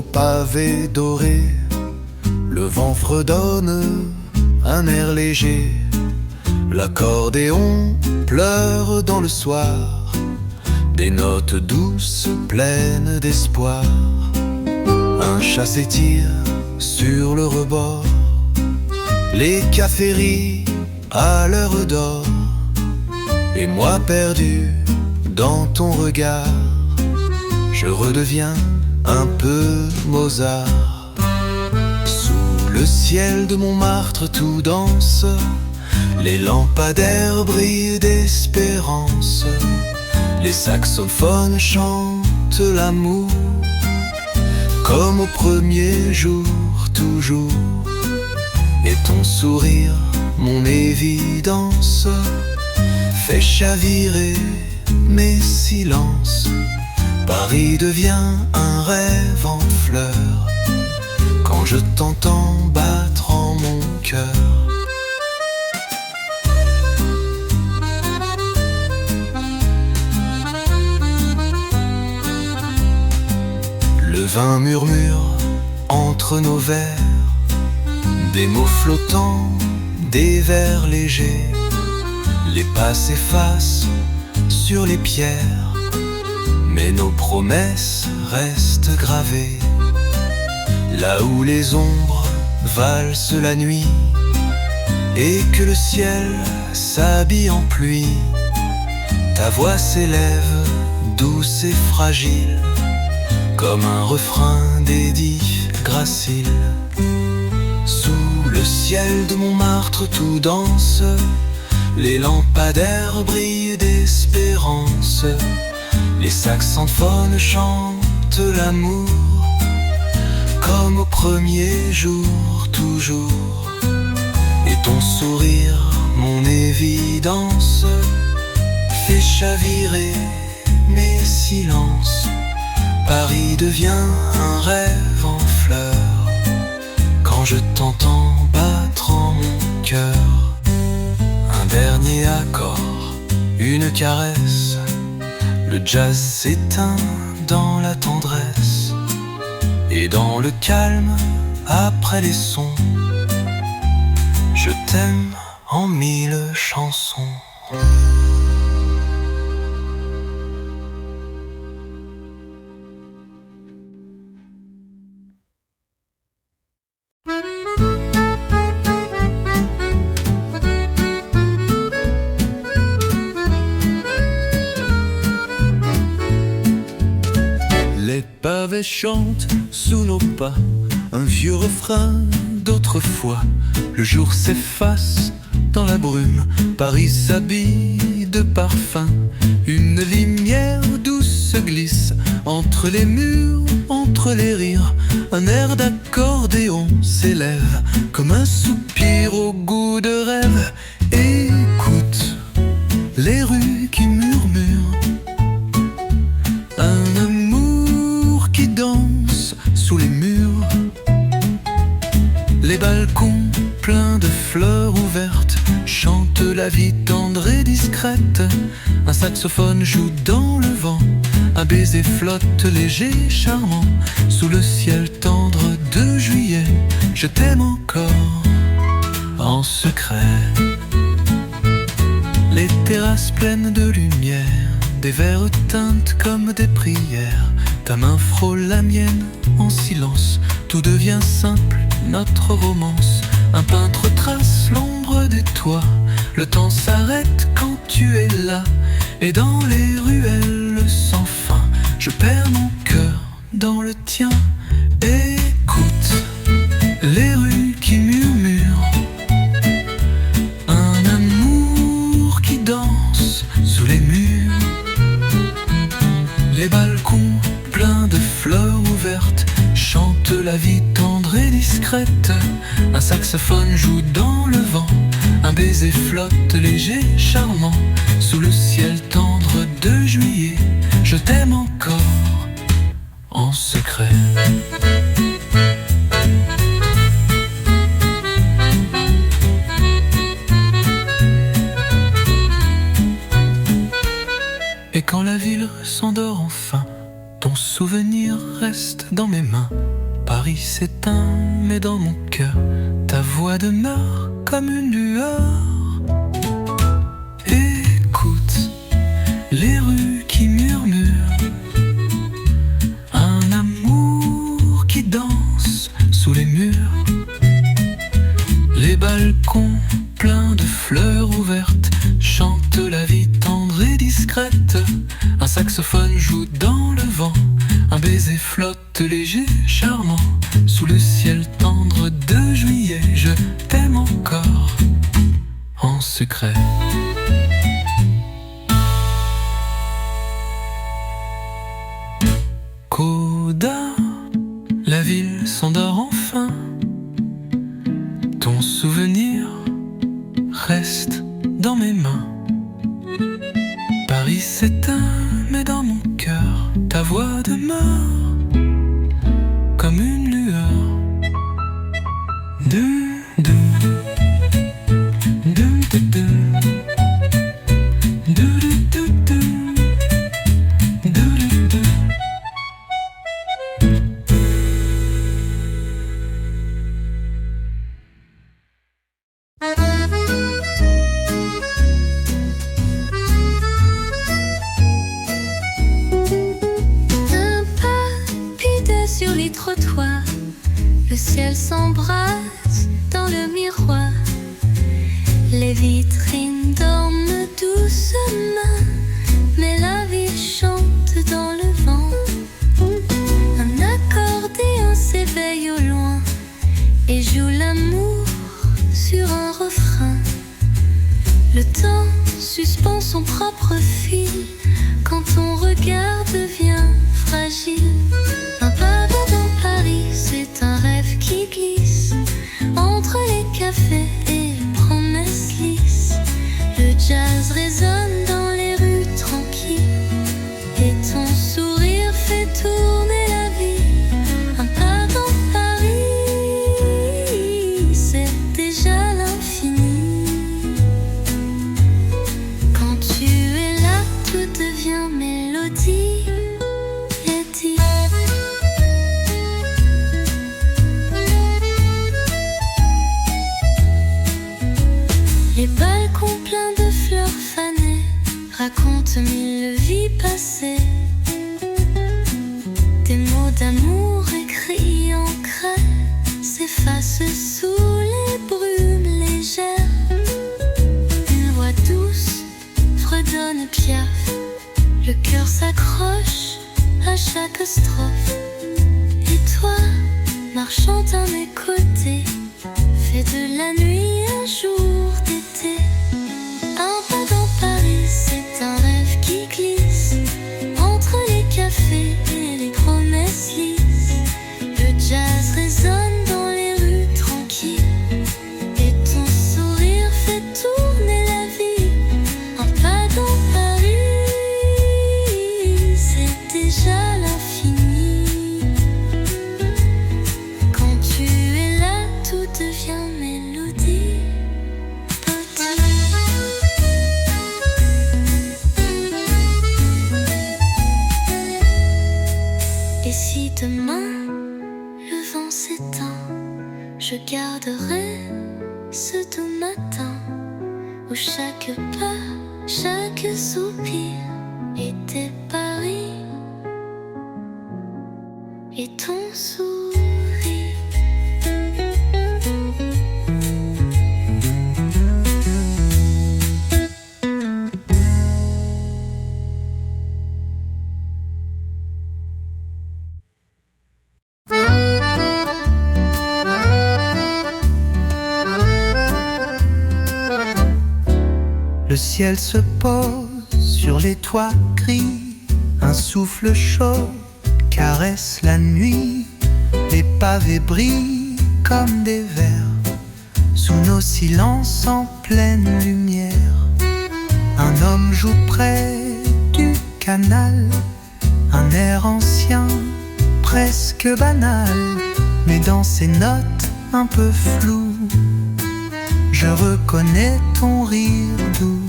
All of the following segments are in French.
Au pavé doré, le vent fredonne un air léger. L'accordéon pleure dans le soir, des notes douces pleines d'espoir. Un chat s'étire sur le rebord, les cafés rient à l'heure d'or. Et moi perdu dans ton regard, je redeviens un peu Mozart. Sous le ciel de Montmartre tout danse, les lampadaires brillent d'espérance. Les saxophones chantent l'amour, comme au premier jour toujours. Et ton sourire, mon évidence, fait chavirer mes silences. Paris devient un rêve en fleurs quand je t'entends battre en mon cœur. Le vin murmure entre nos verres, des mots flottants, des vers légers. Les pas s'effacent sur les pierres, mais nos promesses restent gravées. Là où les ombres valsent la nuit et que le ciel s'habille en pluie, ta voix s'élève douce et fragile, comme un refrain d'Édith Gracile. Sous le ciel de Montmartre tout danse, les lampadaires brillent d'espérance. Les saxophones chantent l'amour, comme au premier jour toujours. Et ton sourire, mon évidence, fait chavirer mes silences. Paris devient un rêve en fleurs quand je t'entends battre en mon cœur. Un dernier accord, une caresse, le jazz s'éteint dans la tendresse. Et dans le calme, après les sons, je t'aime en 1000 chansons. Les pavés chantent sous nos pas un vieux refrain d'autrefois. Le jour s'efface dans la brume, Paris s'habille de parfum. Une lumière douce se glisse entre les murs, entre les rires. Un air d'accordéon s'élève comme un soupir au goût de rêve. Écoute les rues qui murmurent, un amour qui danse sous les murs. Les balcons pleins de fleurs ouvertes chantent la vie tendre et discrète. Un saxophone joue dans le vent, un baiser flotte léger, charmant. Sous le ciel tendre de juillet, je t'aime encore en secret. Les terrasses pleines de lumière, des verres teintent comme des prières. Ta main frôle la mienne en silence, tout devient simple, notre romance. Un peintre trace l'ombre des toits, le temps s'arrête quand tu es là. Et dans les ruelles sans fin, je perds mon cœur dans le tien. Écoute les rues qui murmurent, un amour qui danse sous les murs. Les balcons pleins de fleurs ouvertes chantent la vie tendre et discrète. Un saxophone joue dans le vent, un baiser flotte léger, charmant. Sous le ciel tendre de juillet, je t'aime encore en secret. Et quand la ville s'endort enfin, ton Ton souvenir reste dans mes mains. Paris s'éteint, mais dans mon cœur, ta voix demeure comme une lueur. Écoute les rues qui murmurent, un amour qui danse sous les murs. Les balcons pleins de fleurs ouvertes chantent la vie tendre et discrète. Un saxophone joue dans le vent, un baiser flotte léger, charmant. Sous le ciel tendre de juillet, je t'aime encore en secret. Coda, la ville s'endort enfin. Ton souvenir reste dans mes mains. Paris s'éteint, mais dans mon cœur, ta voix demeure comme une lueur. Sur les trottoirs, le ciel s'embrasse dans le miroir. Les vitrines dorment doucement, mais la vie chante dans le vent. Un accordéon s'éveille au loin et joue l'amour sur un refrain. Le temps suspend son propre fil quand ton regard devient fragile. Un pavot dans Paris, c'est un rêve qui glisse entre les cafés et les promesses lisses. Le jazz résonne dans les rues tranquilles et ton sourire fait tourner la vie. Un pas dans Paris, c'est déjà l'infini. Quand tu es là, tout devient mélodie. Les balcons pleins de fleurs fanées racontent mille vies passées. Des mots d'amour écrits en craie s'effacent sous les brumes légères. Une voix douce fredonne Piaf, le cœur s'accroche à chaque strophe. Et toi, marchant à mes côtés, fais de la nuit un jour d'été. Un pas dans Paris, c'est un rêve qui glisse entre les cafés et les promesses lisses. Le jazz résonne dans les rues tranquilles et ton sourire fait tourner la vie. Un pas dans Paris, c'est déjà l'infini. Quand tu es là, tout devient mélodie. Et si demain le vent s'éteint, je garderai ce doux matin où chaque pas, chaque soupir était Paris et ton sourire. Le ciel se pose sur les toits gris, un souffle chaud caresse la nuit. Les pavés brillent comme des vers sous nos silences en pleine lumière. Un homme joue près du canal, un air ancien, presque banal, mais dans ses notes un peu floues, je reconnais ton rire doux.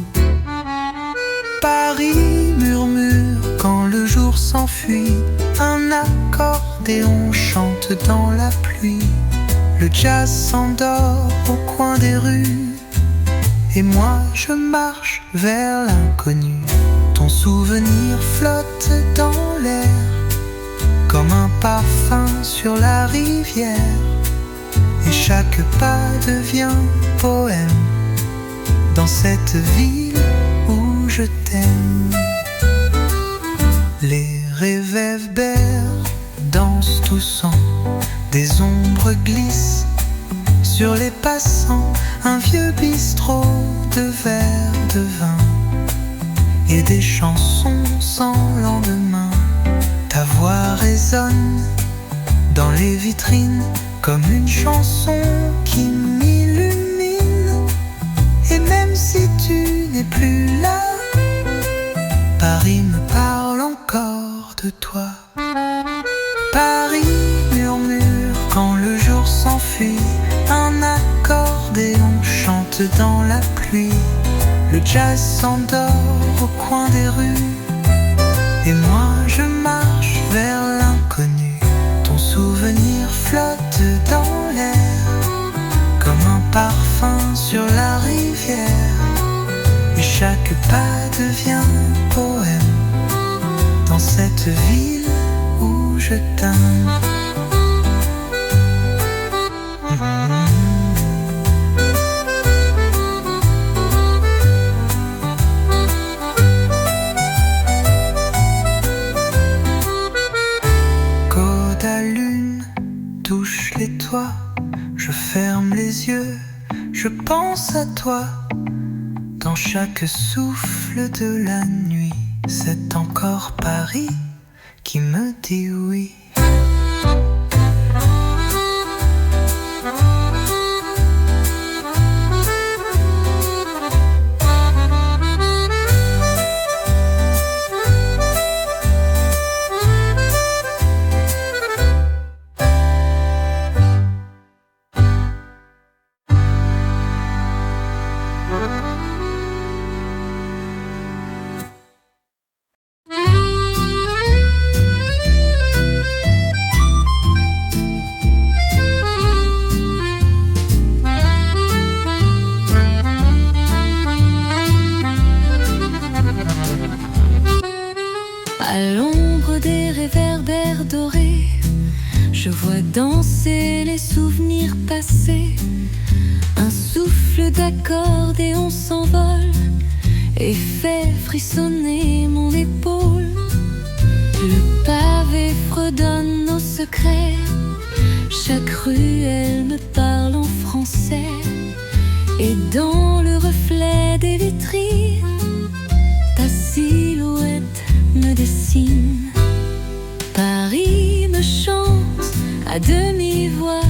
Paris murmure quand le jour s'enfuit, un accordéon chante dans la pluie. Le jazz s'endort au coin des rues, et moi je marche vers l'inconnu. Ton souvenir flotte dans l'air, comme un parfum sur la rivière. Et chaque pas devient poème, dans cette ville où je t'aime. Les réverbères dansent tous en, des ombres glissent sur les passants. Un vieux bistrot de verre de vin et des chansons sans lendemain. Ta voix résonne dans les vitrines comme une chanson qui m'illumine. Et même si tu n'es plus là, Paris me parle encore de toi. Paris murmure quand le jour s'enfuit, un accordéon chante dans la pluie. Le jazz s'endort au coin des rues, et moi je marche vers l'inconnu. Ton souvenir flotte dans l'air, comme un parfum sur la rivière. Et chaque pas devient poème, dans cette ville où je t'aime. Quand la lune touche les toits, je ferme les yeux, je pense à toi. Dans chaque souffle de la nuit, c'est encore Paris qui me dit oui. À l'ombre des réverbères dorés, je vois danser les souvenirs passés. Un souffle d'accordéon s'envole et fait frissonner mon épaule. Le pavé fredonne nos secrets, chaque ruelle me parle en français. Et dans le reflet des vitrines, ta silhouette me dessine. Paris me chante à demi-voix,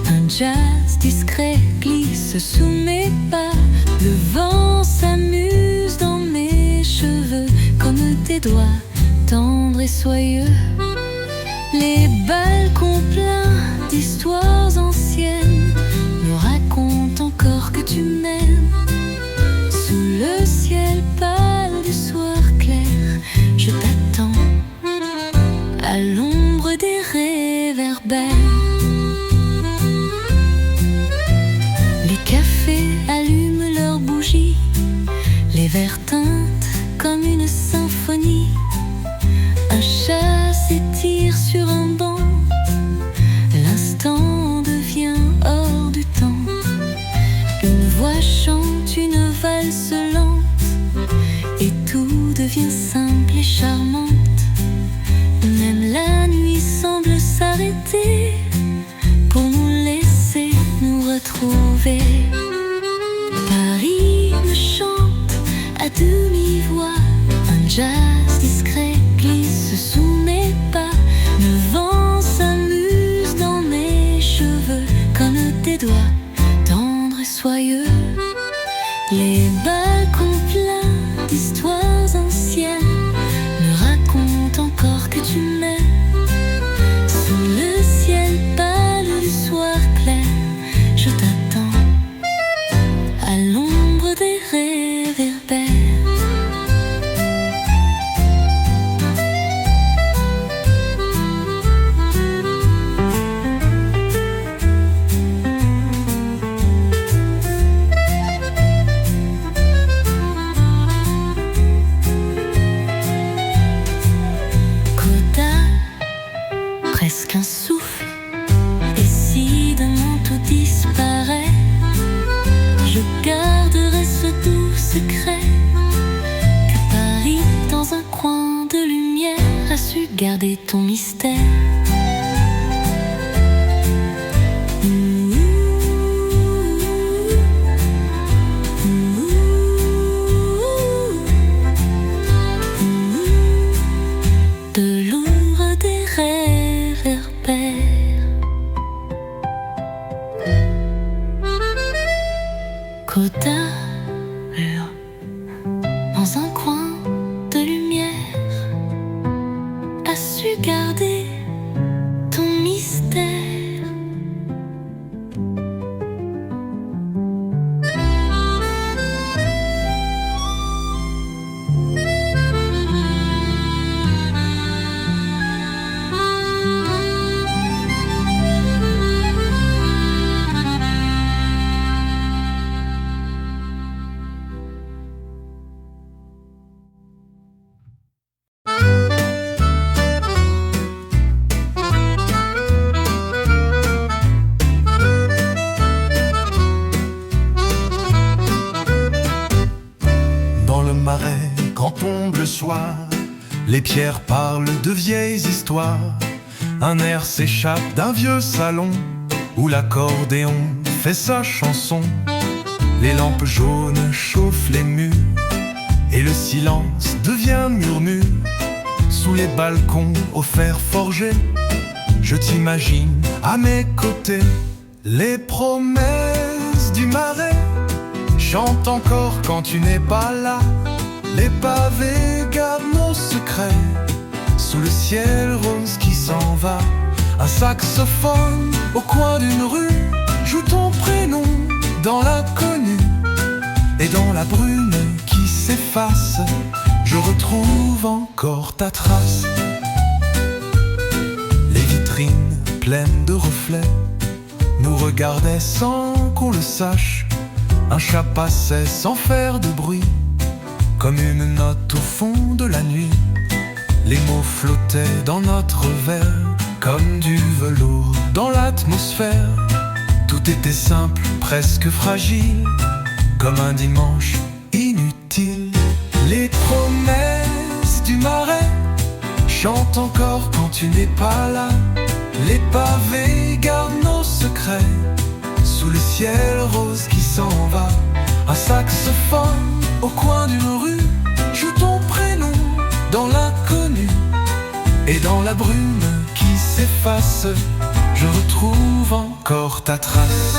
un jazz discret glisse sous mes pas. Le vent s'amuse dans mes cheveux comme tes doigts tendres et soyeux. Les balcons pleins d'histoires anciennes me racontent encore que tu m'aimes. Sous le ciel pâle du soir clair, je t'attends à l'ombre des réverbères. Les cafés allument leurs bougies, les verres teintent comme une symphonie. Un chat s'étire sur un banc, l'instant devient hors du temps. Une voix chante une valse lente, et tout devient simple et charmante. Même la nuit semble s'arrêter pour nous laisser nous retrouver. Paris me chante à demi-voix, un jazz discret glisse sous mes pas. Le vent s'amuse dans mes cheveux comme tes doigts tendres et soyeux. Les balcons pleins d'histoires anciennes me racontent encore que tu m'aimes. Sous le ciel pâle du soir clair, je t'attends à l'ombre des réverbères. garder ton mystère. De l'ombre des réverbères. Coda, dans un coin de lumière, as su garder ton mystère. Quand tombe le soir, les pierres parlent de vieilles histoires. Un air s'échappe d'un vieux salon où l'accordéon fait sa chanson. Les lampes jaunes chauffent les murs et le silence devient murmure. Sous les balcons au fer forgé, je t'imagine à mes côtés. Les promesses du marais chantent encore quand tu n'es pas là. Les pavés gardent nos secrets sous le ciel rose qui s'en va. Un saxophone au coin d'une rue joue ton prénom dans l'inconnu. Et dans la brume qui s'efface, je retrouve encore ta trace. Les vitrines pleines de reflets nous regardaient sans qu'on le sache. Un chat passait sans faire de bruit, comme une note au fond de la nuit. Les mots flottaient dans notre verre, comme du velours dans l'atmosphère. Tout était simple, presque fragile, comme un dimanche inutile. Les promesses du marais chantent encore quand tu n'es pas là. Les pavés gardent nos secrets sous le ciel rose qui s'en va. Un saxophone au coin d'une rue joue ton prénom dans l'inconnu. Et dans la brume qui s'efface, je retrouve encore ta trace.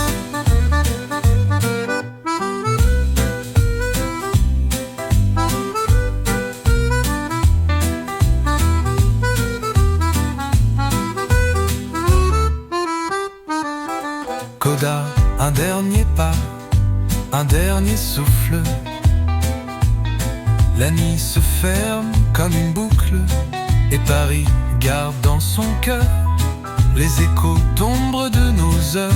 Coda, un dernier pas, un dernier souffle. La nuit se ferme comme une boucle, et Paris garde dans son cœur les échos d'ombre de nos heures.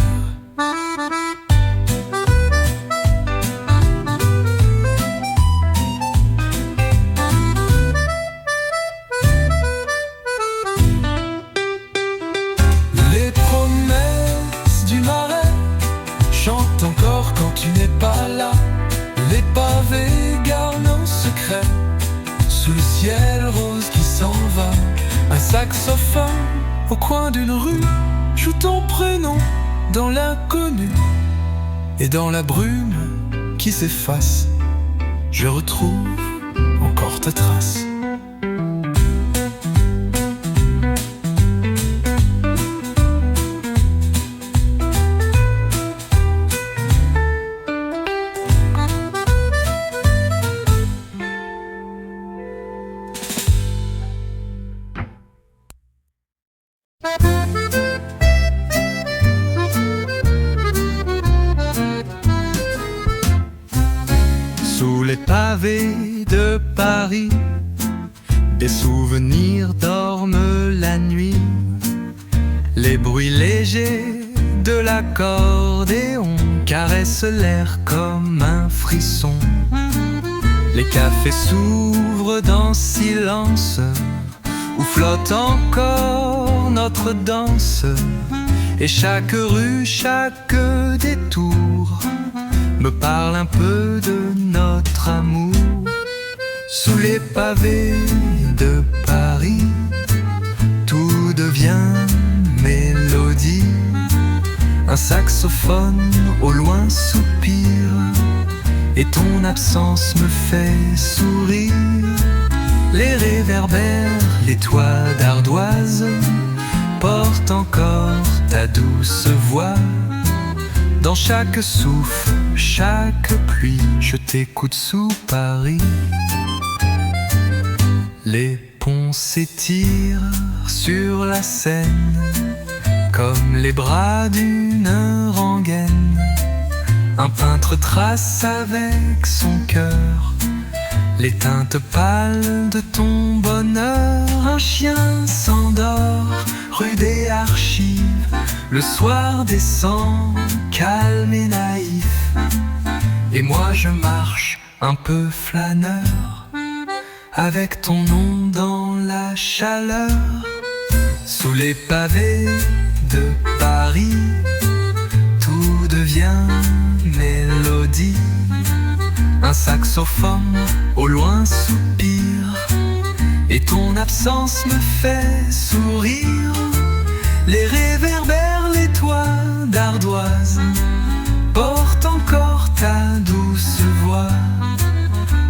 Les promesses du marais chantent encore quand tu n'es pas là. Les pavés gardent nos secrets sous le ciel rose qui s'en va. Un saxophone au coin d'une rue joue ton prénom dans l'inconnu. Et dans la brume qui s'efface, je retrouve encore ta trace. Sous les pavés de Paris, des souvenirs dorment la nuit. Les bruits légers de l'accordéon caressent l'air comme un frisson. Les cafés s'ouvrent dans silence, où flotte encore notre danse. Et chaque rue, chaque détour me parle un peu de notre amour. Sous les pavés de Paris, Un saxophone au loin soupire, et ton absence me fait sourire. Les réverbères, les toits d'ardoise portent encore ta douce voix. Dans chaque souffle, chaque pluie, je t'écoute sous Paris. Les ponts s'étirent sur la Seine comme les bras d'une rengaine. Un peintre trace avec son cœur les teintes pâles de ton bonheur. Un chien s'endort rue des Archives, le soir descend calme et naïf. Et moi je marche un peu flâneur, avec ton nom dans la chaleur. Sous les pavés de Paris, tout devient mélodie. Un saxophone au loin soupire, et ton absence me fait sourire. Les réverbères, les toits d'ardoise portent encore ta douce voix.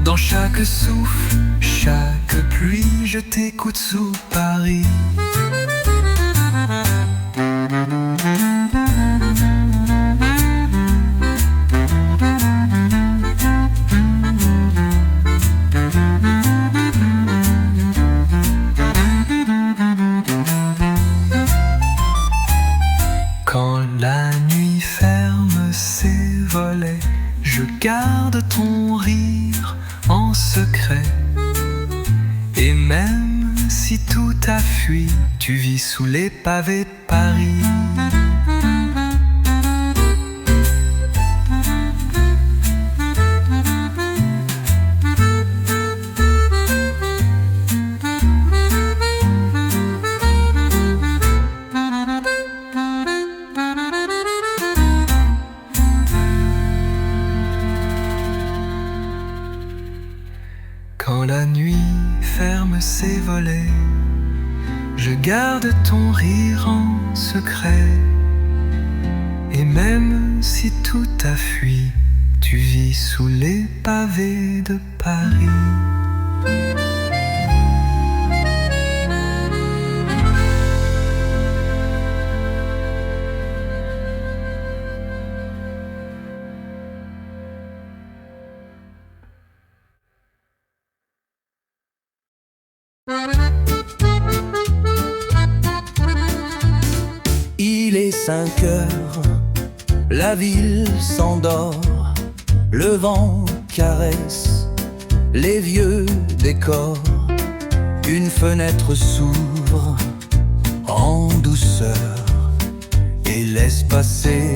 Dans chaque souffle, chaque pluie, je t'écoute sous Paris. Quand la nuit ferme ses volets, je garde ton rire en secret. Et même si tout a fui, tu vis sous les pavés de Paris. Quand la nuit ferme ses volets, je garde ton rire en secret. Et même si tout a fui, tu vis sous les pavés de Paris. Il est 5 heures, la ville s'endort, le vent caresse les vieux décors. Une fenêtre s'ouvre en douceur et laisse passer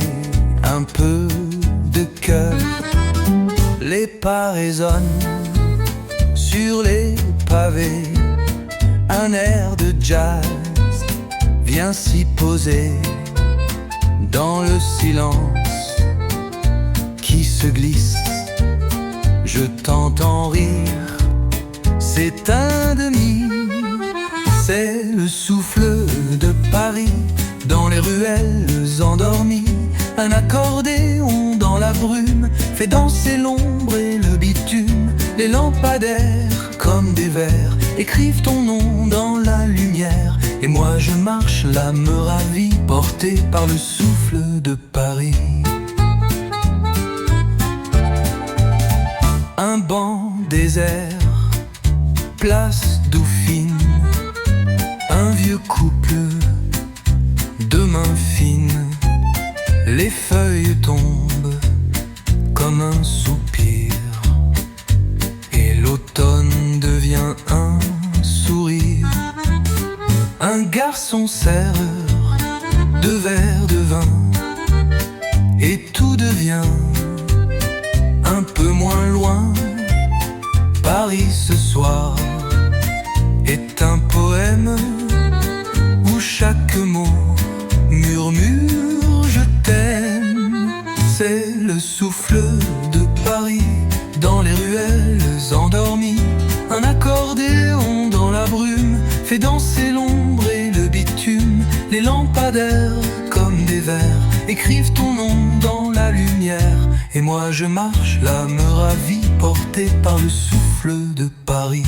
un peu de cœur. Les pas résonnent sur les pavés, un air de jazz vient s'y poser dans le silence qui se glisse. Je t'entends rire, c'est un demi, c'est le souffle de Paris dans les ruelles endormies. Un accordéon dans la brume fait danser l'ombre et le bitume. Les lampadaires comme des vers écrivent ton nom dans la lumière. Et moi je marche, l'âme ravie, portée par le souffle de Paris. Un banc désert, place Dauphine, un vieux couple de mains fines. Les feuilles tombent comme un soupir, et l'automne devient un sourire. Un garçon serreur de verres de vin, et tout devient un peu moins loin. Paris ce soir est un poème où chaque mot murmure je t'aime. C'est le souffle de Paris dans les ruelles endormies. Un accordéon dans la brume fait danser l'ombre et le bitume. Les lampadaires comme des vers écrivent ton nom dans la lumière. Et moi je marche, l'âme ravie, portée par le souffle de Paris.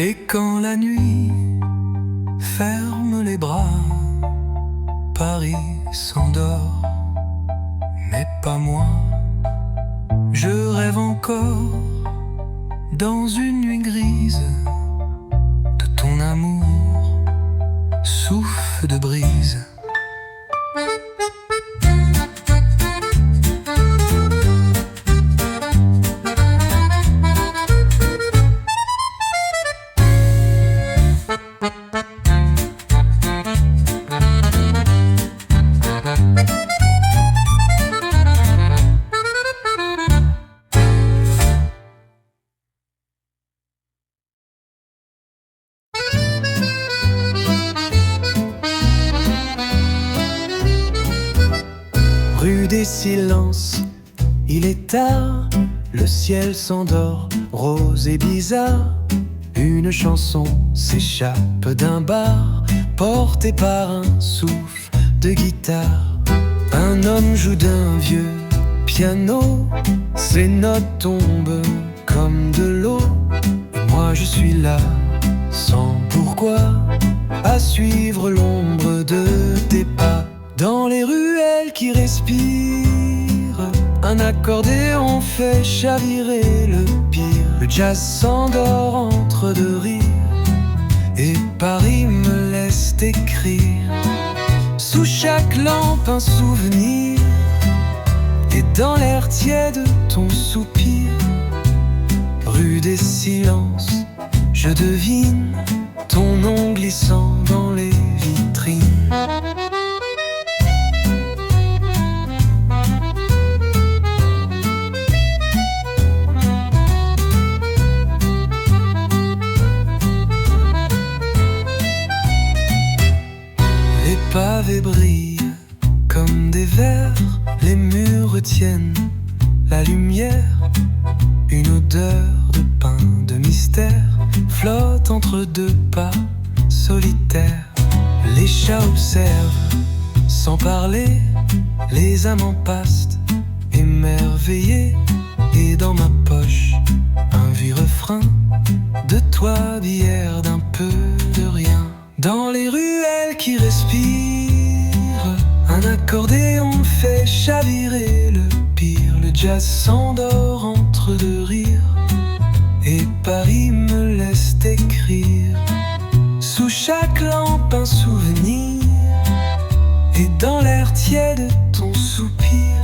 Et quand la nuit ferme les bras, Paris s'endort, mais pas moi. Je rêve encore dans une nuit grise de ton amour, souffle de brise. Rue des silences, il est tard, le ciel s'endort, rose et bizarre. Une chanson s'échappe d'un bar, portée par un souffle de guitare. Un homme joue d'un vieux piano, ses notes tombent comme de l'eau. Et moi je suis là, sans pourquoi, à suivre l'ombre de tes pas. Dans les ruelles qui respirent, un accordéon fait chavirer le pire. Le jazz s'endort entre deux rires, et Paris me laisse écrire. Sous chaque lampe un souvenir, et dans l'air tiède ton soupir. Rue des silences, je devine ton nom glissant dans les vitrines. Les pavés brillent comme des verres, les murs retiennent la lumière. Une odeur de pain, de mystère, flotte entre deux pas solitaires. Les chats observent sans parler, les amants passent émerveillés. Et dans ma poche, un vieux refrain de toi d'hier, d'un peu de rien. Dans les ruelles qui respirent, un accordéon fait chavirer le pire. Le jazz s'endort entre deux rires, et Paris me laisse écrire. Sous chaque lampe un souvenir, et dans l'air tiède ton soupir.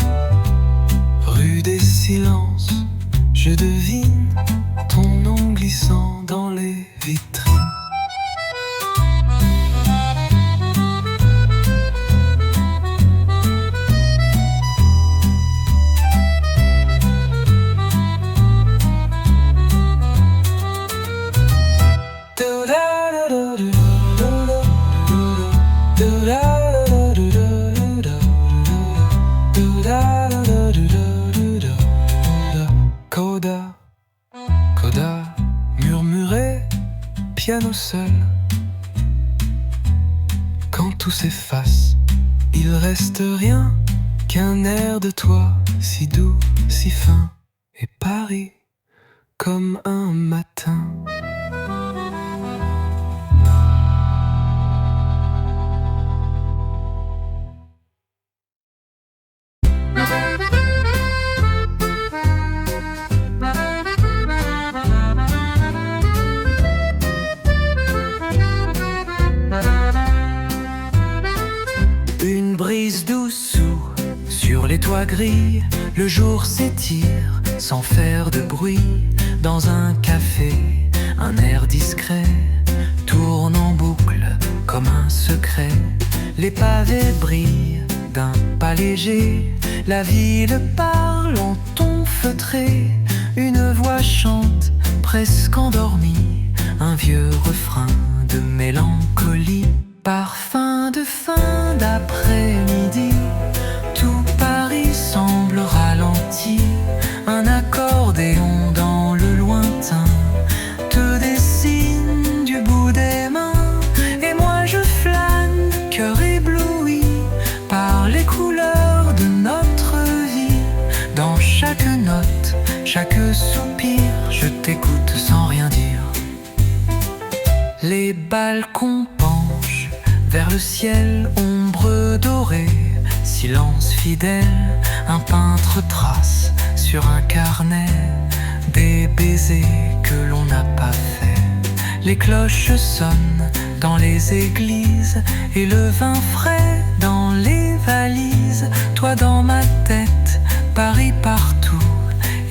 Rue des silences, je devine ton nom glissant dans les vitrines. Coda, coda, murmuré, piano seul. Quand tout s'efface, il reste rien qu'un air de toi, si doux, si fin. Et Paris, comme un matin. Une brise douce sur les toits gris, le jour s'étire sans faire de bruit. Dans un café, un air discret tourne en boucle comme un secret. Les pavés brillent d'un pas léger, la ville parle en ton feutré. Une voix chante presque endormie, un vieux refrain de mélancolie. Parfum de fin d'après-midi, tout Paris t'écoute sans rien dire. Les balcons penchent vers le ciel, ombre dorée, silence fidèle. Un peintre trace sur un carnet des baisers que l'on n'a pas fait. Les cloches sonnent dans les églises et le vin frais dans les valises. Toi dans ma tête, Paris partout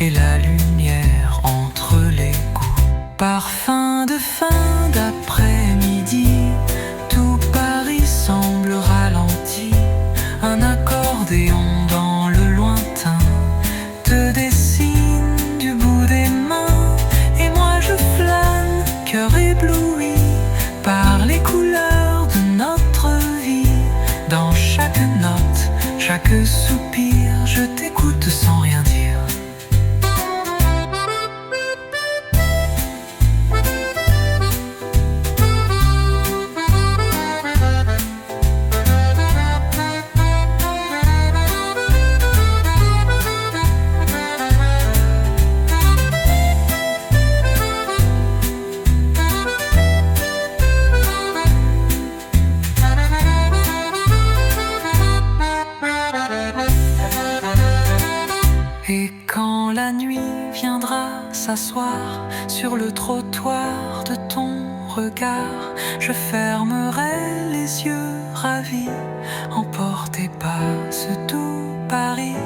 et la lumière entre les goûts. Parfum de fin d'après-midi, tout Paris semble ralenti. Un accordéon dans le lointain te dessine du bout des mains. Et moi je flâne, cœur ébloui par les couleurs de notre vie. Dans chaque note, chaque soupir, je t'écoute sans rien dire. Et quand la nuit viendra s'asseoir sur le trottoir de ton regard, je fermerai les yeux ravis, emporté par ce doux Paris.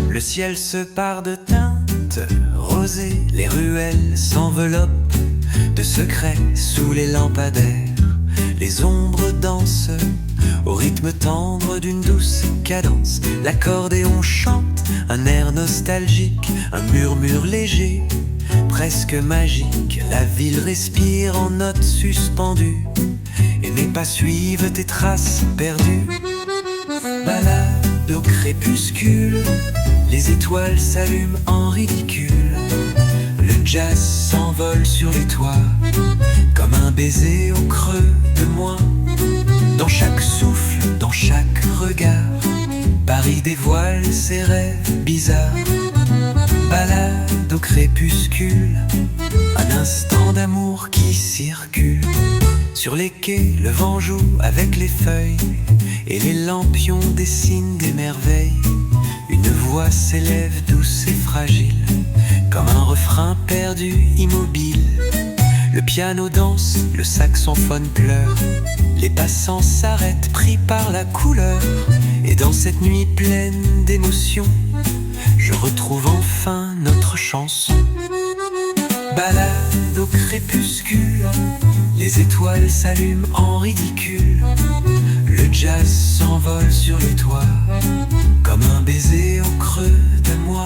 Le ciel se pare de teintes rosées, les ruelles s'enveloppent de secrets sous les lampadaires. Les ombres dansent au rythme tendre d'une douce cadence. L'accordéon chante un air nostalgique, un murmure léger, presque magique. La ville respire en notes suspendues et mes pas suivent tes traces perdues. Balade au crépuscule, les étoiles s'allument en ridicule. Le jazz s'envole sur les toits comme un baiser au creux de moi. Dans chaque souffle, dans chaque regard, Paris dévoile ses rêves bizarres. Balade au crépuscule, un instant d'amour qui circule. Sur les quais, le vent joue avec les feuilles et les lampions dessinent des merveilles. Une voix s'élève douce et fragile, comme un refrain perdu, immobile. Le piano danse, le saxophone pleure, les passants s'arrêtent pris par la couleur. Et dans cette nuit pleine d'émotions, je retrouve enfin notre chanson. Balade au crépuscule, les étoiles s'allument en ridicule. Le jazz s'envole sur les toits comme un baiser au creux de moi.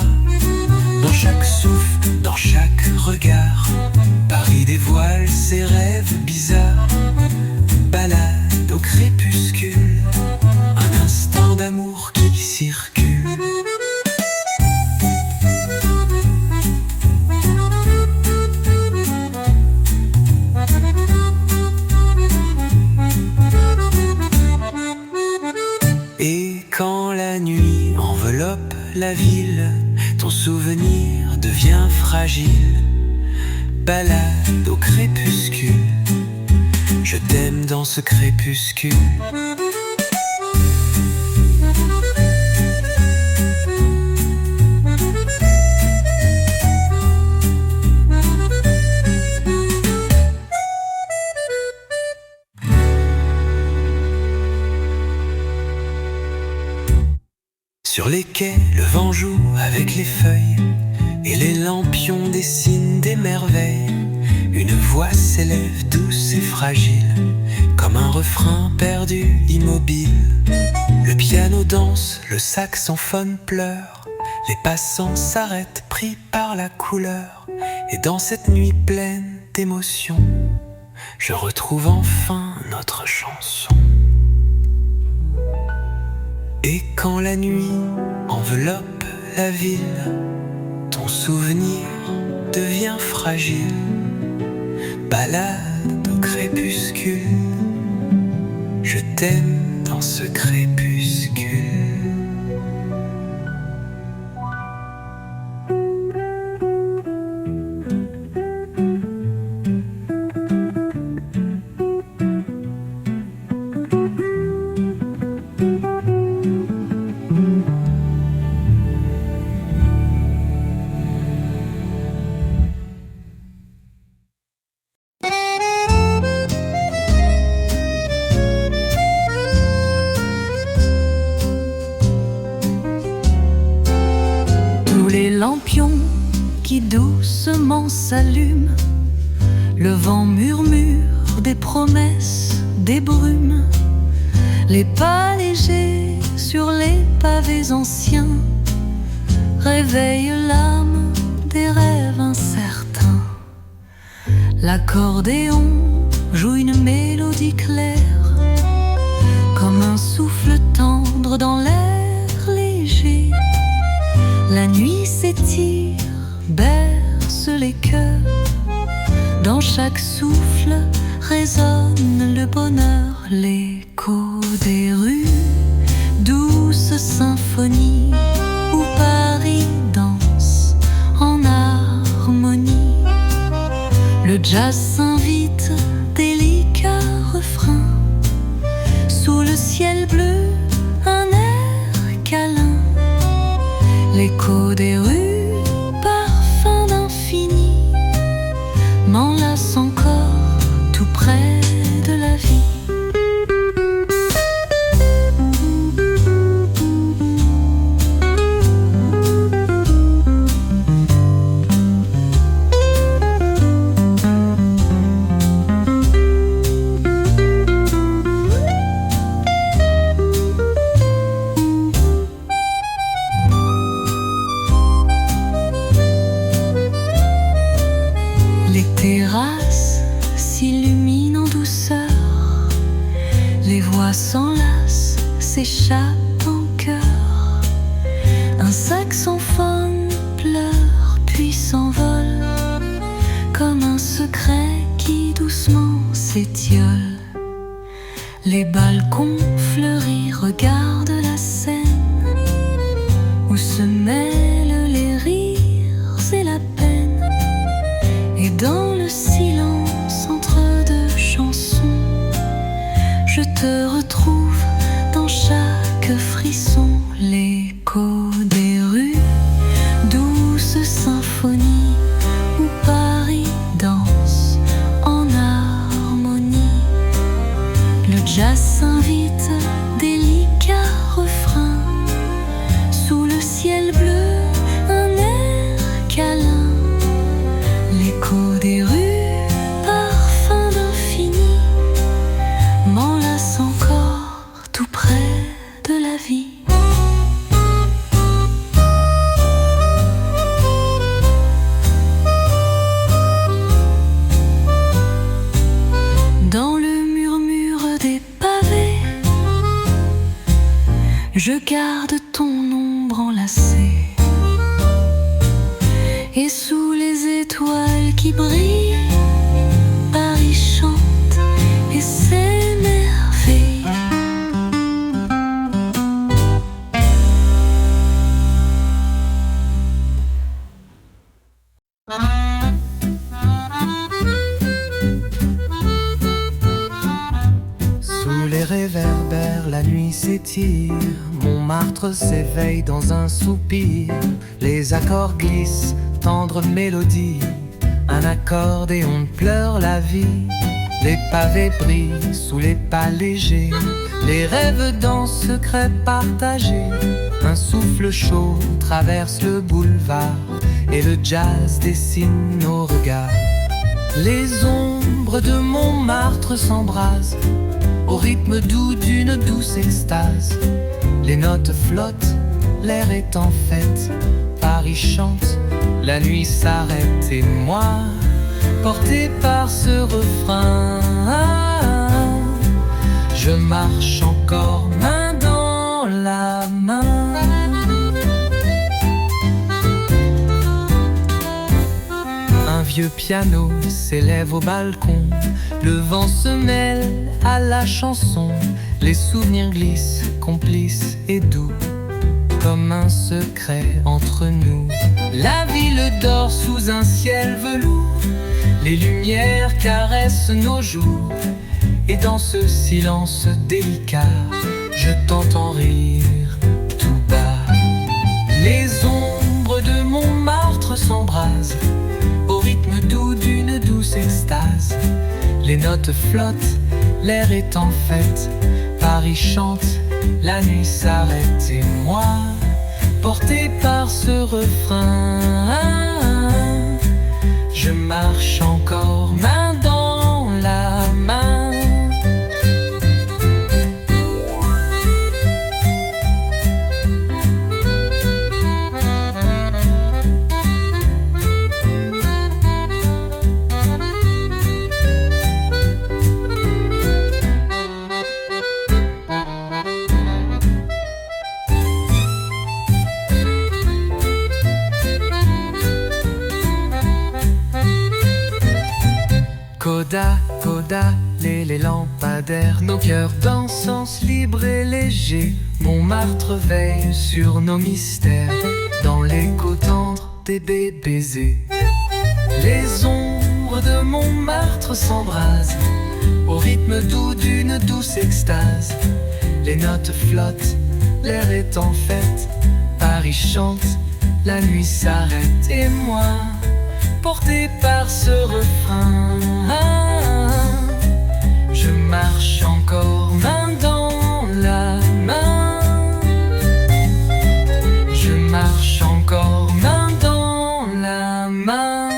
Dans chaque souffle, dans chaque regard, Paris dévoile ses rêves bizarres. Balade au crépuscule, un instant d'amour qui circule. Et quand la nuit enveloppe la ville, ton souvenir devient fragile. Balade au crépuscule, je t'aime dans ce crépuscule. quai, le vent joue avec les feuilles et les lampions dessinent des merveilles. Une voix s'élève douce et fragile, comme un refrain perdu, immobile. Le piano danse, le saxophone pleure, les passants s'arrêtent pris par la couleur. Et dans cette nuit pleine d'émotions, je retrouve enfin notre chanson. Et quand la nuit enveloppe la ville, ton souvenir devient fragile. Balade au crépuscule, je t'aime dans ce crépuscule. Lampion qui doucement s'allume, le vent murmure des promesses, des brumes, les pas légers sur les pavés anciens réveillent l'âme des rêves incertains. L'accordéon joue une mélodie claire, comme un souffle tendre dans l'air léger. La nuit s'étire, berce les cœurs. Dans chaque souffle résonne le bonheur, l'écho des rues, douce symphonie où Paris danse en harmonie. Le jazz s'invite, délicat refrain, sous le ciel bleu, un air câlin. L'écho des rues, parfum d'infini, m'enlace encore tout près de la vie. Les terrasses s'illuminent en douceur, les voix s'enlacent, s'échappent en chœur. Un saxophone pleure puis s'envole, comme un secret qui doucement s'étiole. Les balcons fleuris regardent la scène, où se mêlent les rires et la peine. Et dans le silence entre deux chansons, je te retrouve dans chaque frisson. L'écho des rues, douce symphonie où Paris danse en harmonie. Le jazz s'invite, délicat refrain, sous le ciel bleu, un air câlin. L'écho des rues, parfum d'infini, m'enlace encore tout près de la vie. Dans le murmure des pavés, je garde ton ombre enlacée. Et sous les étoiles qui brillent, Paris chante et s'émerveille. Sous les réverbères, la nuit s'étire, Montmartre s'éveille dans un soupir. Les accords glissent, tendre mélodie, un accordéon pleure la vie. Les pavés brillent sous les pas légers, les rêves dans secret partagé. Un souffle chaud traverse le boulevard et le jazz dessine nos regards. Les ombres de Montmartre s'embrasent au rythme doux d'une douce extase. Les notes flottent, l'air est en fête. Paris chante, la nuit s'arrête et moi, porté par ce refrain, je marche encore main dans la main. Un vieux piano s'élève au balcon, le vent se mêle à la chanson. Les souvenirs glissent, complices et doux, comme un secret entre nous. La ville dort sous un ciel velours, les lumières caressent nos joues. Et dans ce silence délicat, je t'entends rire tout bas. Les ombres de Montmartre s'embrasent au rythme doux d'une douce extase. Les notes flottent, l'air est en fête. Paris chante, la nuit s'arrête et moi, porté par ce refrain, je marche encore main dans la main. Coda, coda, les lampadaires, nos cœurs dansent, sens libre et léger. Montmartre veille sur nos mystères, dans l'écho tendre des baisers. Les ombres de Montmartre s'embrasent au rythme doux d'une douce extase. Les notes flottent, l'air est en fête. Paris chante, la nuit s'arrête et moi, porté par ce refrain, je marche encore main dans la main. Je marche encore main dans la main.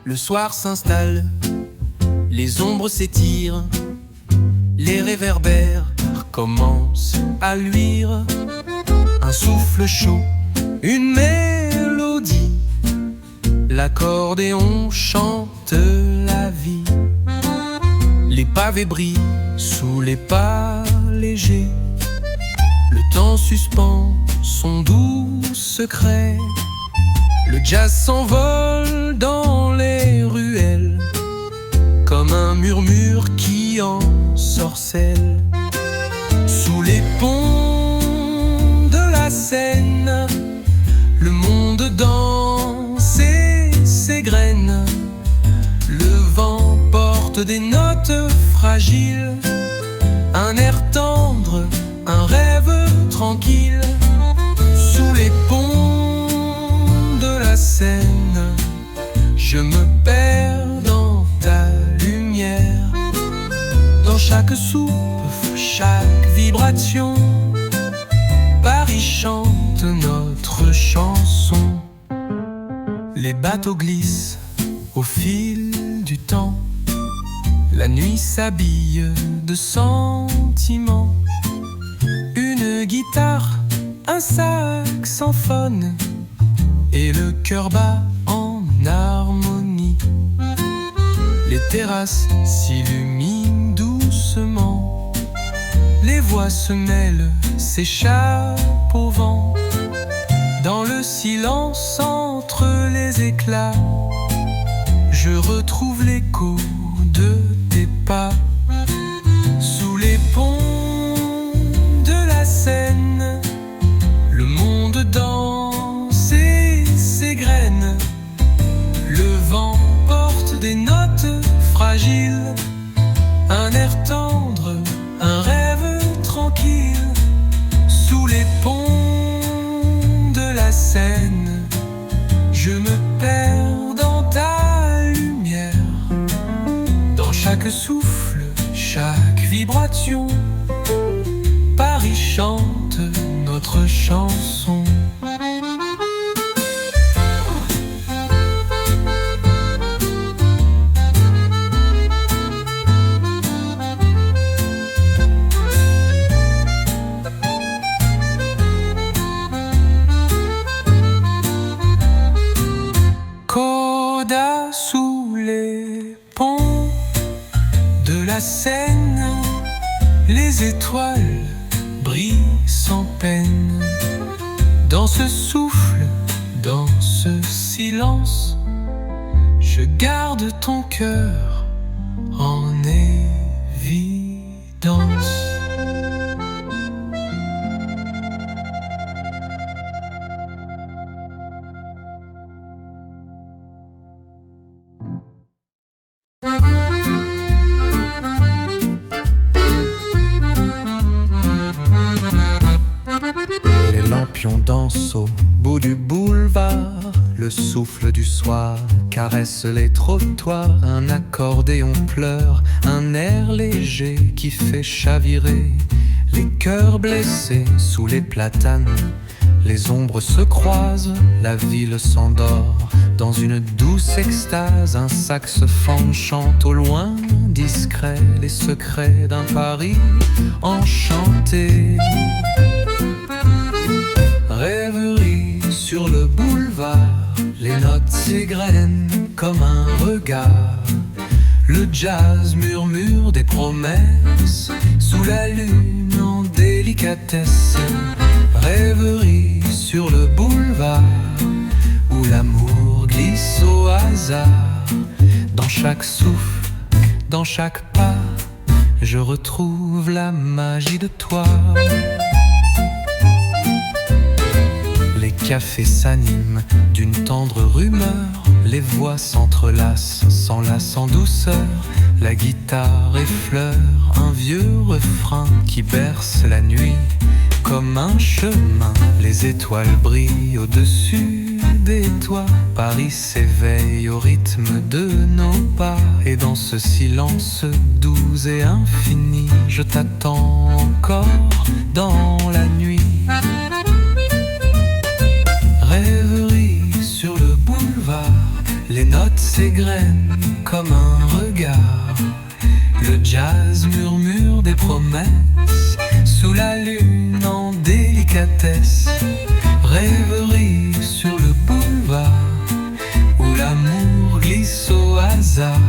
Le soir s'installe, les ombres s'étirent, les réverbères commencent à luire. Un souffle chaud, une mélodie, l'accordéon chante la vie. Les pavés brillent sous les pas légers, le temps suspend son doux secret. Le jazz s'envole dans les ruelles, comme un murmure qui ensorcelle. Sous les ponts de la Seine, le monde danse et s'égrène. Le vent porte des notes fragiles, un air tendre, un rêve tranquille. Sous les ponts de la Seine, je me perds dans ta lumière. Dans chaque souffle, chaque vibration, Paris chante notre chanson. Les bateaux glissent au fil du temps, la nuit s'habille de sentiments. Une guitare, un saxophone, et le cœur bat en harmonie. Les terrasses s'illuminent doucement, les voix se mêlent, s'échappent au vent. Dans le silence entre les éclats, je retrouve l'écho de tes pas. Sous les ponts de la Seine, le monde danse la Seine, je me perds dans ta lumière. Dans chaque souffle, chaque vibration, Paris chante notre chanson. Coda sous les ponts de la Seine, les étoiles brillent sans peine. Dans ce souffle, dans ce silence, je garde ton cœur en évidence. Les lampions dansent au bout du boulevard. Le souffle du soir caresse les trottoirs. Un accordéon pleure, un air léger qui fait chavirer les cœurs blessés sous les platanes. Les ombres se croisent, la ville s'endort. Dans une douce extase, un saxophone chante au loin, discret, les secrets d'un Paris enchanté. Rêverie sur le boulevard, les notes s'égrènent comme un regard. Le jazz murmure des promesses sous la lune en délicatesse. Rêverie sur le boulevard où l'amour glisse au hasard. Dans chaque souffle, dans chaque pas, je retrouve la magie de toi. Les cafés s'animent d'une tendre rumeur. Les voix s'entrelacent, s'enlacent en douceur. La guitare effleure un vieux refrain qui berce la nuit comme un chemin. Les étoiles brillent au-dessus des toits. Paris s'éveille au rythme de nos pas. Et dans ce silence doux et infini, je t'attends encore dans la nuit. Rêverie sur le boulevard, les notes s'égrènent comme un regard. Le jazz murmure des promesses sous la lune en délicatesse. Rêverie sur le boulevard où l'amour glisse au hasard.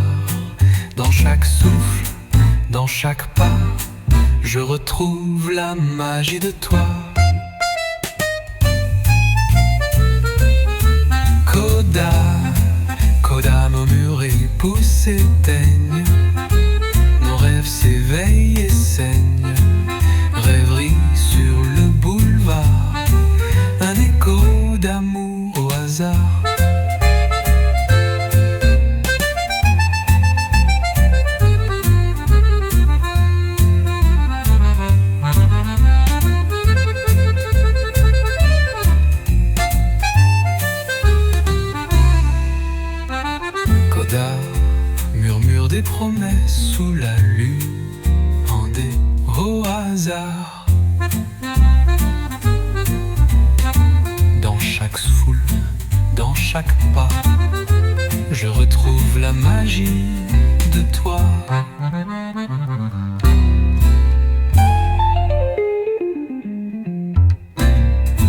Dans chaque souffle, dans chaque pas, je retrouve la magie de toi. Coda, coda murmurée pousse s'éteignent. Nos rêves s'éveillent et saignent. Rêverie sur le boulevard, un écho d'amour au hasard. Coda murmure des promesses sous la lune en des au hasard. Dans chaque foule, dans chaque pas, je retrouve la magie de toi.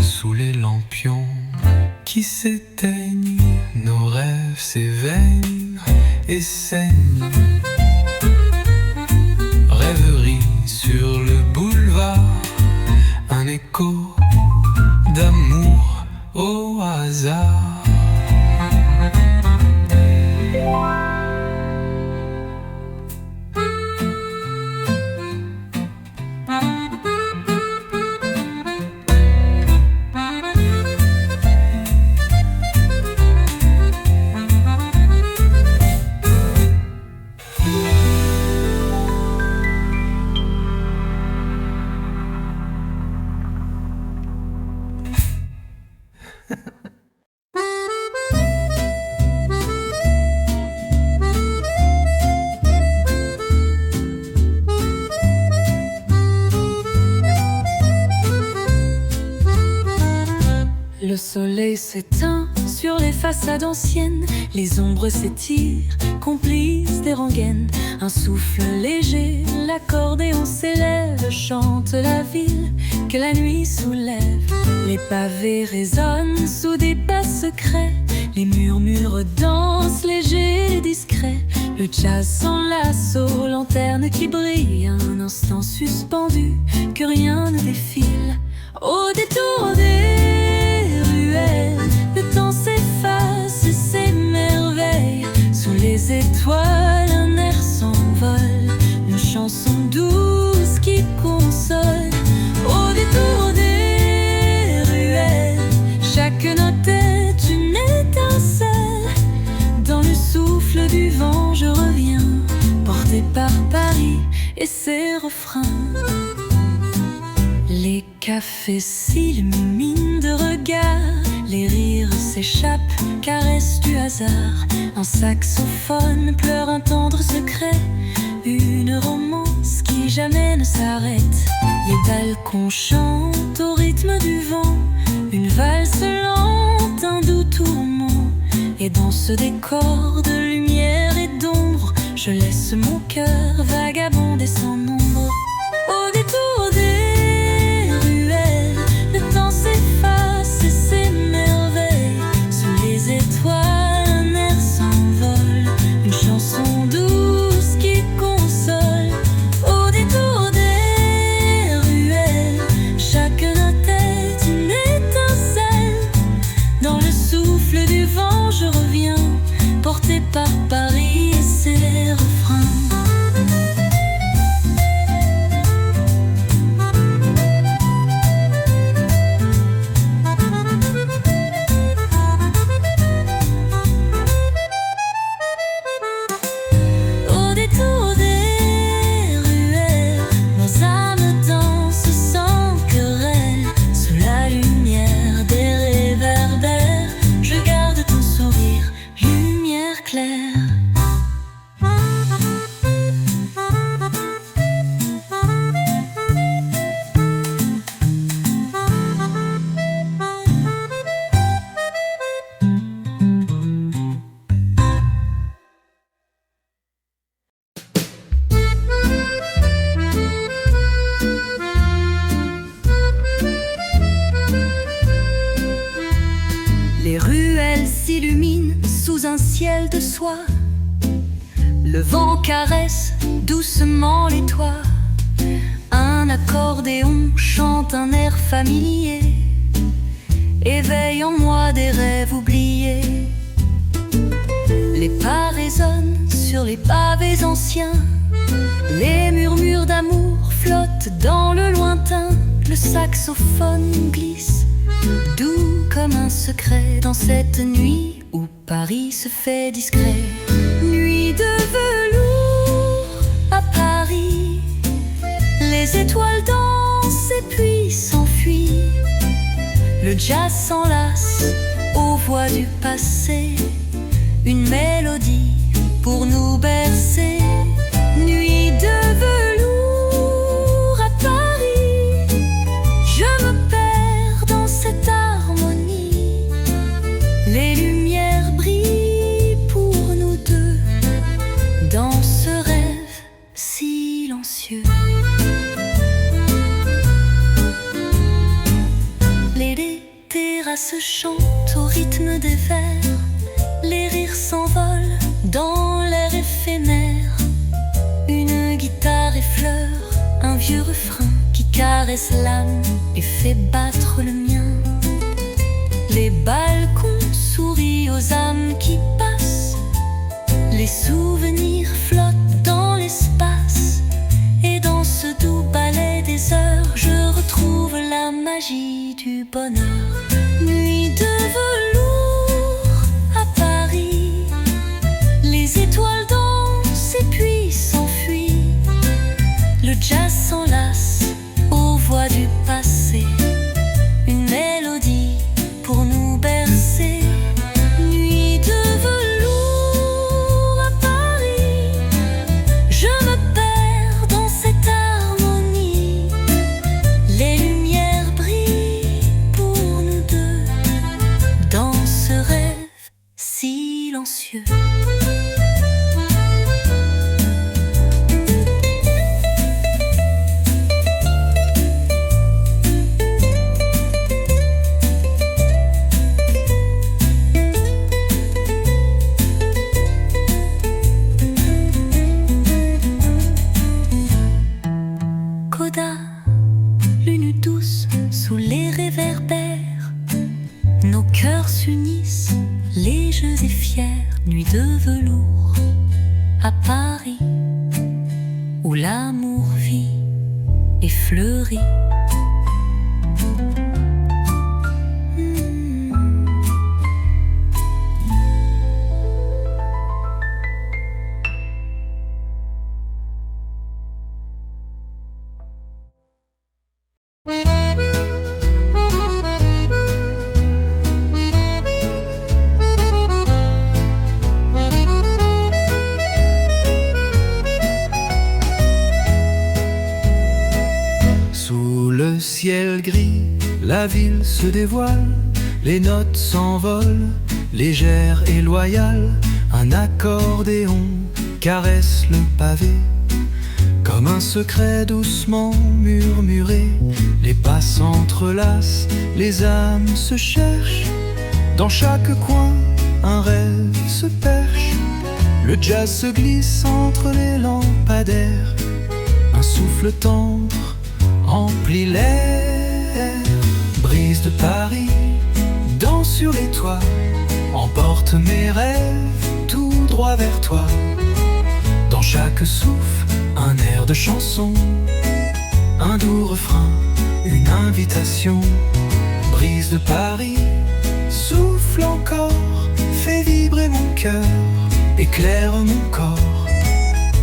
Sous les lampions qui s'éteignent, nos rêves s'éveignent et saignent. Rêverie sur le boulevard, un écho d'amour au hasard. Le soleil s'éteint sur les façades anciennes, les ombres s'étirent, complices des rengaines. Un souffle léger, l'accordéon s'élève, chante la ville que la nuit soulève. Les pavés résonnent sous des pas secrets, les murmures dansent légers et discrets. Le jazz s'enlace aux lanternes qui brillent, un instant suspendu que rien ne défile. Au détour des ruelles, le temps s'efface et s'émerveille. Sous les étoiles, un air s'envole, une chanson douce qui console. Au détour des ruelles, chaque note est une étincelle. Dans le souffle du vent, je reviens, porté par Paris et ses refrains. Les cafés s'illuminent de regards, les rires s'échappent, caresses du hasard. Un saxophone pleure un tendre secret, une romance qui jamais ne s'arrête. Les balcons chantent au rythme du vent, une valse lente, un doux tourment. Et dans ce décor de lumière et d'ombre, je laisse mon cœur vagabonder sans nombre. Au détour des ruelles, le temps s'efface et s'émerveille. Sous les étoiles, un air s'envole, une chanson douce qui console. Au détour des ruelles, chaque note est une étincelle. Dans le souffle du vent, je reviens, porté par Paris et ses refrains. Au détour des ruelles, nos âmes dansent sans querelle. Sous la lumière des réverbères, je garde ton sourire, lumière claire. Les ruelles s'illuminent sous un ciel de soie. Le vent caresse doucement les toits. Un accordéon chante un air familier, éveille en moi des rêves oubliés. Les pas résonnent sur les pavés anciens, les murmures d'amour flottent dans le lointain. Le saxophone glisse, doux comme un secret, dans cette nuit où Paris se fait discret. Nuit de velours à Paris, les étoiles dansent et puis s'enfuient. Le jazz s'enlace aux voix du passé, une mélodie pour nous bercer. Nuit de velours à Paris, je me perds dans cette harmonie. Les lumières brillent pour nous deux, dans ce rêve silencieux. Les terrasses chantent au rythme des vers, les rires s'envolent dans l'air éphémère. Une guitare effleure un vieux refrain qui caresse l'âme et fait battre le mien. Les balcons sourient aux âmes qui passent, les souvenirs flottent dans l'espace. Et dans ce doux ballet des heures, je retrouve la magie du bonheur. Nuit de velours à Paris, les étoiles dansent et puis s'enfuient. Le jazz s'enlace aux voix du passé, une mélodie pour nous bercer. cieux. Coda, lune douce sous les réverbères, nos cœurs s'unissent, légers et fiers, nuit de velours à Paris, où l'amour vit et fleurit. Sous le ciel gris, la ville se dévoile, les notes s'envolent, légères et loyales. Un accordéon caresse le pavé, comme un secret doucement murmuré. Les pas s'entrelacent, les âmes se cherchent, dans chaque coin, un rêve se perche. Le jazz se glisse entre les lampadaires, un souffle tendre remplit l'air. Brise de Paris, danse sur les toits, emporte mes rêves tout droit vers toi. Dans chaque souffle, un air de chanson, un doux refrain, une invitation. Brise de Paris, souffle encore, fais vibrer mon cœur, éclaire mon corps.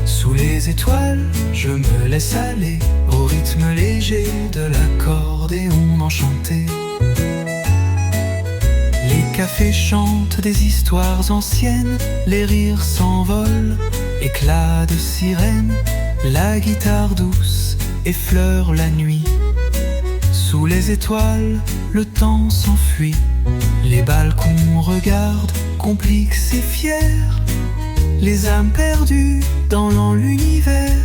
Sous les étoiles, je me laisse aller au rythme léger de l'accordéon enchanté. Les cafés chantent des histoires anciennes, les rires s'envolent, éclats de sirène. La guitare douce effleure la nuit. Sous les étoiles, le temps s'enfuit. Les balcons regardent, complexes et fiers, les âmes perdues dans l'univers.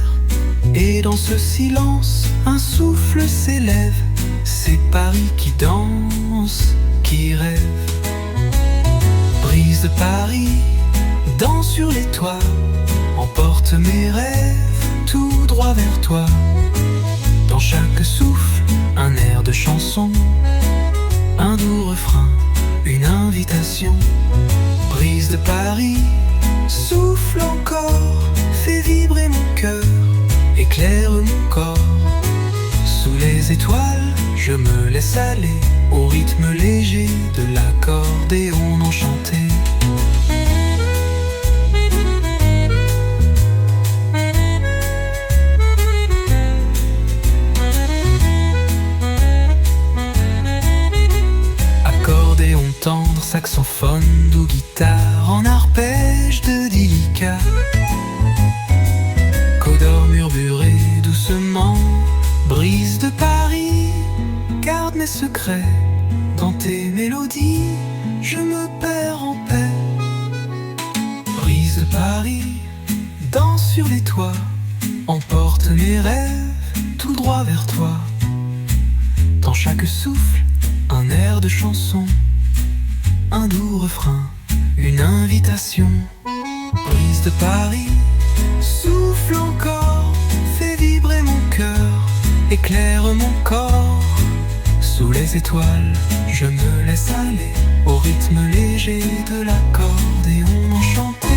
Et dans ce silence, un souffle s'élève. C'est Paris qui danse, qui rêve. Brise de Paris, danse sur les toits, emporte mes rêves tout droit vers toi. Dans chaque souffle, un air de chanson, un doux refrain, une invitation. Brise de Paris, souffle encore, fais vibrer mon cœur, éclaire mon corps. Sous les étoiles, je me laisse aller au rythme léger de l'accordéon enchanté. Accordéon tendre, saxophone, doux guitare, en arpège de délicat. Codor murmuré doucement, brise de Paris, garde mes secrets dans tes mélodies, je me perds en paix. Brise de Paris, danse sur les toits, emporte mes rêves tout droit vers toi. Dans chaque souffle, un air de chanson, un doux refrain, une invitation. Brise de Paris, souffle encore, fais vibrer mon cœur, éclaire mon corps. Sous les étoiles, je me laisse aller au rythme léger de l'accordéon enchanté.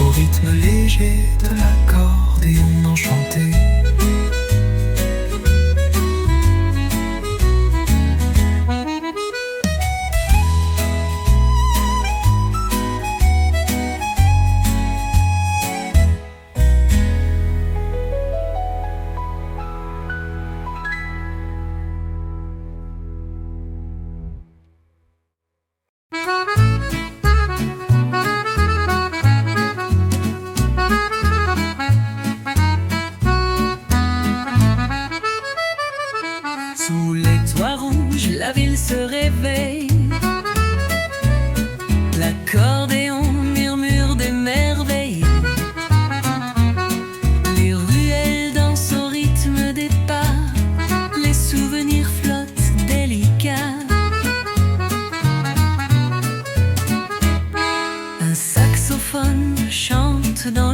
Au rythme léger de l'accordéon enchanté.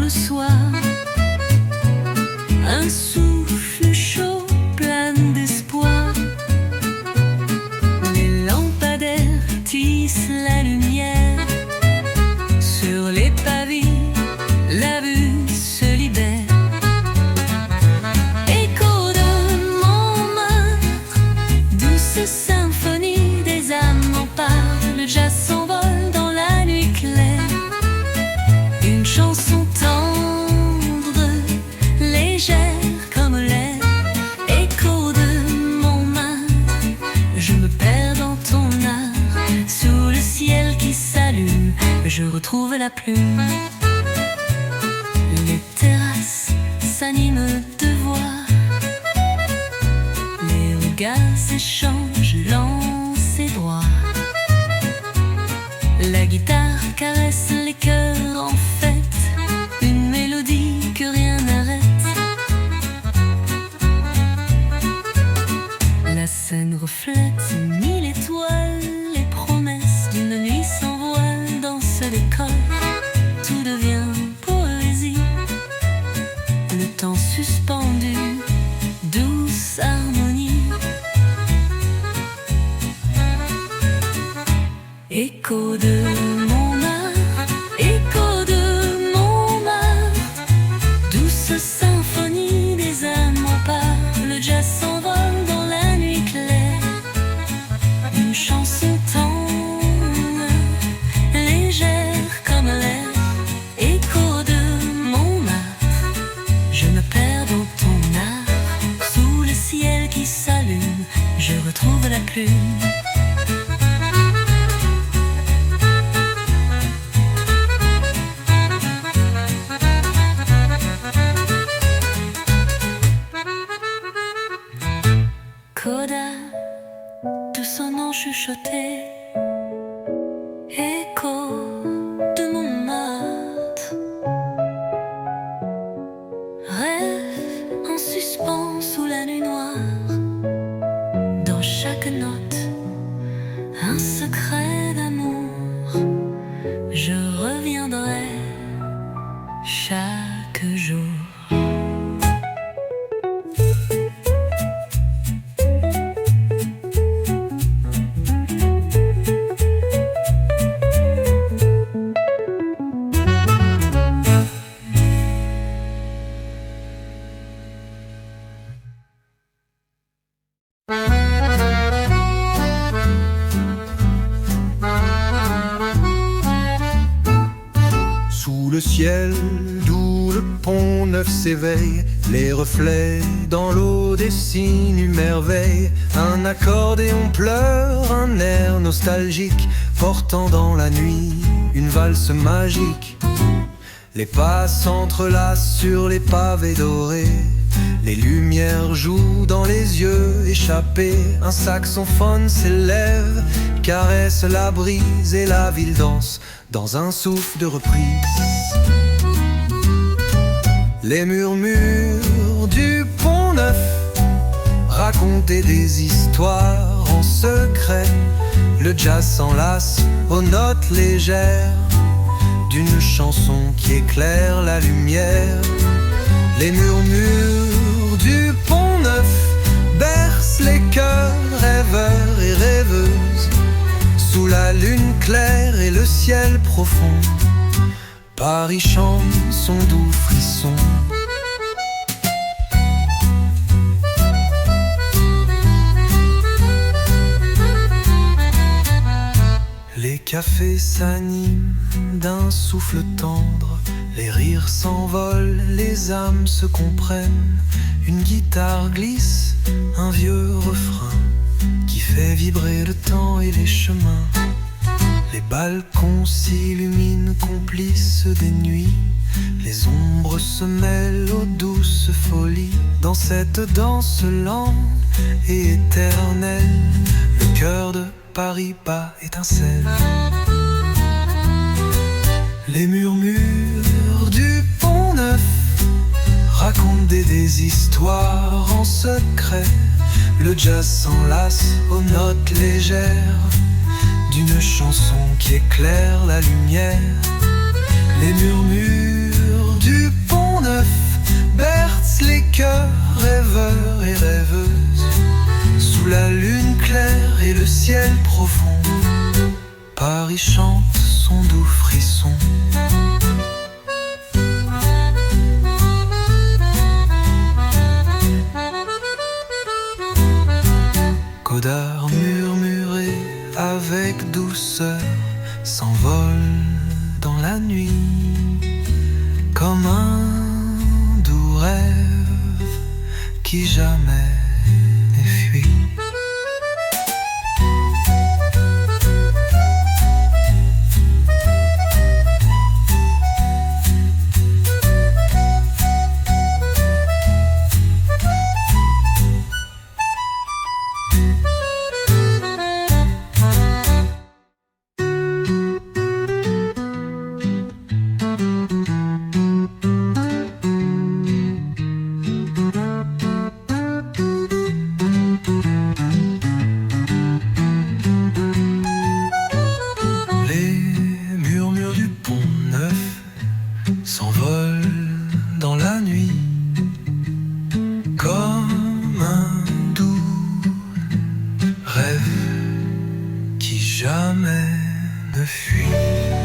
reçoit un souffle chaud plein d'espoir. Les lampadaires tissent la lumière. Sur les pavés, la vue se libère. Écho de Montmartre, douce symphonie des âmes en part. Le jazz s'envole dans la nuit claire. Une chanson tendre, légère comme l'air. Écho de Montmartre, je me perds dans ton art. Sous le ciel qui s'allume, je retrouve la plume. Les terrasses s'animent de voix. Les regards s'échangent lents et droits. La guitare caresse les cœurs en fête. Une mélodie que rien n'arrête. La scène reflète 1000 étoiles. Les promesses d'une nuit sans voile. Dans ce décor, tout devient poésie. Le temps suspendu, douce harmonie. Écho de Montmartre, écho de Montmartre, douce symphonie des âmes en part. Le jazz s'envole dans la nuit claire. Une chanson tendre, légère comme l'air. Écho de Montmartre, je me perds dans ton art. Sous le ciel qui s'allume, je retrouve la plume. Coda, de son nom chuchoté. Écho de Montmartre. Rêve en suspens sous la nuit noire. Dans chaque note, un secret d'amour. Je reviendrai chaque jour. Sous le ciel d'où le pont neuf s'éveille, les reflets dans l'eau dessinent une merveille. Un accordéon pleure, un air nostalgique, portant dans la nuit une valse magique. Les pas s'entrelacent sur les pavés dorés. Les lumières jouent dans les yeux échappés. Un saxophone s'élève, caresse la brise et la ville danse dans un souffle de reprise. Les murmures du pont neuf racontaient des histoires en secret. Le jazz s'enlace aux notes légères d'une chanson qui éclaire la lumière. Les murmures du pont neuf bercent les cœurs rêveurs et rêveuses. Sous la lune claire et le ciel profond, Paris chante son doux frisson. Les cafés s'animent d'un souffle tendre. Les rires s'envolent, les âmes se comprennent. Une guitare glisse, un vieux refrain qui fait vibrer le temps et les chemins. Les balcons s'illuminent, complices des nuits. Les ombres se mêlent aux douces folies. Dans cette danse lente et éternelle, le cœur de Paris bat étincelle. Les murmures du pont neuf racontent des histoires en secret. Le jazz s'enlace aux notes légères d'une chanson qui éclaire la lumière. Les murmures du Pont Neuf berce les cœurs rêveurs et rêveuses. Sous la lune claire et le ciel profond, Paris chante son doux frisson. Godard murmuré avec douceur s'envole dans la nuit comme un doux rêve qui jamais ne fuit. S'envole dans la nuit comme un doux rêve qui jamais ne fuit.